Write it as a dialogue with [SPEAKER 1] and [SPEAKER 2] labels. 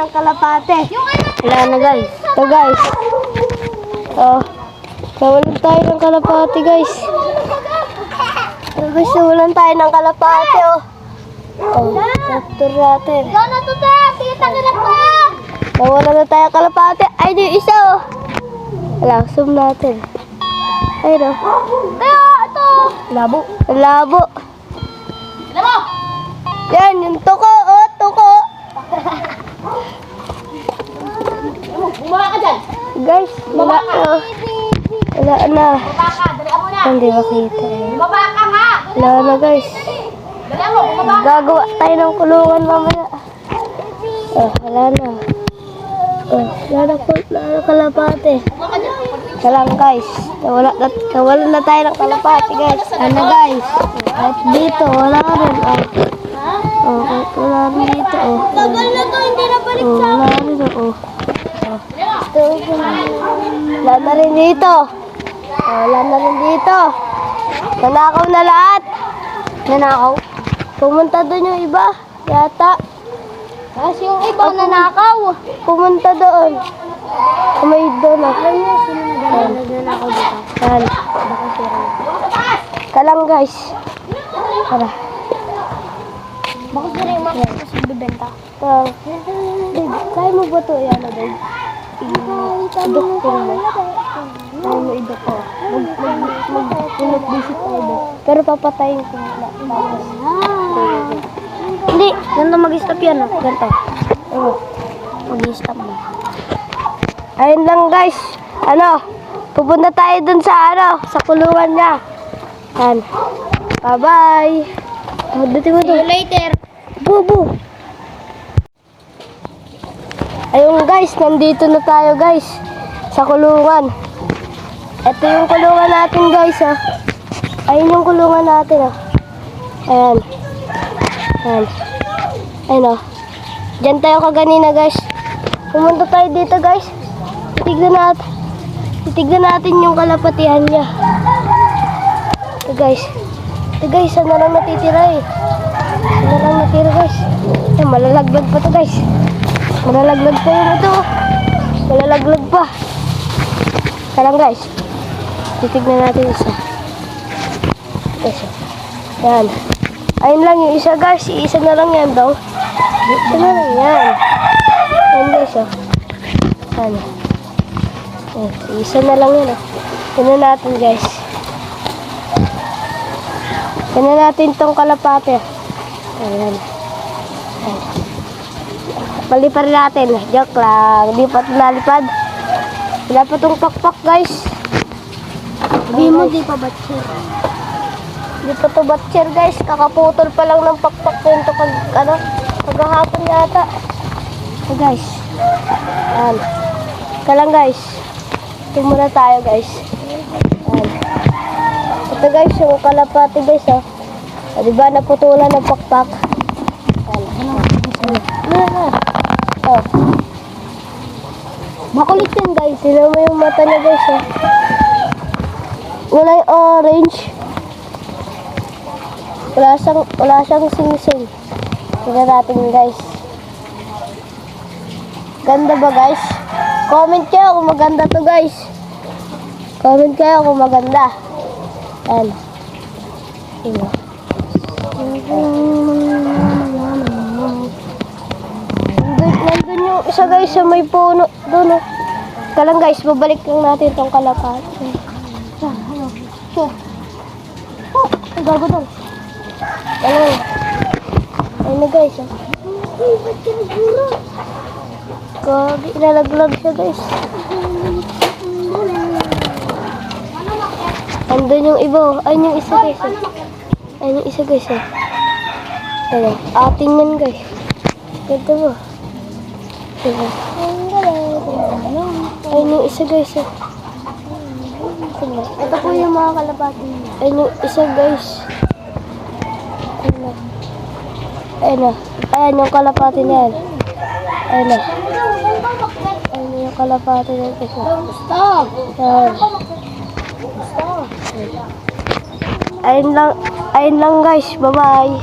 [SPEAKER 1] ng kalapate. Wala na guys. Ito guys. Oh. Nawalan tayo ng kalapate guys. Guys, nawalan tayo ng kalapate oh. Oh, capture natin. Nawalan na tayo ng kalapate. Ay, di isa oh. Wala, zoom natin. Ay, no. Kaya, ito. Labo. Labo. Labo. Yan, yung tuko. Oh, tuko. Bumaba ka dyan. Guys, wala na. Wala na.
[SPEAKER 2] Bumaba ka, dali mo na.
[SPEAKER 1] Hindi makita eh.
[SPEAKER 2] Bumaba ka nga.
[SPEAKER 1] Wala na guys.
[SPEAKER 2] Dali mo, bumaba.
[SPEAKER 1] Gagawa tayo ng kulungan mamaya. Oh, wala na. Oh, wala na po. Wala na kalapate. Salang guys. Nawalan na tayo ng kalapate guys. Ano guys? At dito, wala rin. Oh, wala rin dito. Oh,
[SPEAKER 2] Tagal na to, hindi na balik sa
[SPEAKER 1] wala rin. Oh. Wala na rin dito. Wala na rin dito. Nanakaw na lahat. Nanakaw? Pumunta doon yung iba. Yata.
[SPEAKER 2] Kasi yung iba nanakaw.
[SPEAKER 1] Pumunta doon. May doon ako.
[SPEAKER 2] Nanakaw dito.
[SPEAKER 1] Yan. Kalang guys. Tara.
[SPEAKER 2] Bakit na rin mga kasi bibenta?
[SPEAKER 1] Kaya mo ba ito? Yan na doon. Idok ko mo. Kaya mo idok ko. Mag-visit tayo doon. Pero papatayin ko muna. Hindi. Ganito mag-stop yan. Ganito. Mag-stop mo. Ayun lang guys. Ano? Pupunta tayo dun sa sa kulungan niya. Yan. Bye-bye. Magduti mo
[SPEAKER 2] See
[SPEAKER 1] doon.
[SPEAKER 2] you later.
[SPEAKER 1] Bubu. Ayun guys, nandito na tayo guys sa kulungan. Ito yung kulungan natin guys ah. Ayun yung kulungan natin ah. Ayan. Ayan. Ayun ah. Diyan tayo kaganina guys. Pumunta tayo dito guys. Titignan natin yung kalapatihan niya. Ito guys. Ito guys, saan na lang natitira eh. Saan na lang natira guys. Ay, malalaglag pa to guys. Malalaglag pa yung ito. Malalaglag pa. Karang guys. Titignan natin isa. Isa. Yan. Ayun lang yung isa guys. Isa na lang yan daw. Isa na lang yan. Yan guys oh. Yan. Isa na lang yan oh. Tignan natin guys. Tignan natin tong kalapate. Ayan. Ayan. Palipad natin. Joke lang. Hindi pa ito nalipad. Wala pa itong pakpak guys.
[SPEAKER 2] Hindi mo, di pa batcher.
[SPEAKER 1] Hindi pa ito batcher guys. Kakaputol pa lang ng pakpak ko ito paghahapon yata. Ito guys. Ayan. Ika lang guys. Ito muna tayo guys. Ayan. Ito guys yung kalapate guys oh. O diba naputulan ng pakpak. Ayan. Oh. Makulit yan guys. Tignan mo yung mata niya guys oh. Wala yung orange. Wala siyang sing-sing. Tignan natin guys. Ganda ba guys? Comment kayo kung maganda to guys. Comment kayo kung maganda. Ayan. Tignan. Nandun yung isa guys sa may puno doon oh. Kalang guys, babalik lang natin itong kalapate. Ano? Ay, gago doon. Ano? Ayun na guys oh.
[SPEAKER 2] Ba't ka nagura?
[SPEAKER 1] Gagi, ilalaglag siya guys. Andun yung iba oh. Ayun yung isa guys oh. Ayun yung isa guys oh. Ayun, ating yan guys. Ganda mo. Ayun. Ayun yung isa guys oh.
[SPEAKER 2] Ito po yung mga kalapati niya.
[SPEAKER 1] Ayun yung isa guys. Ayun na. Ayun na. Ayan yung kalapati na yan. Ayun na. Ayun yung kalapati na yan guys oh.
[SPEAKER 2] Stop!
[SPEAKER 1] Ayan.
[SPEAKER 2] Stop!
[SPEAKER 1] Ayun lang guys. Bye bye.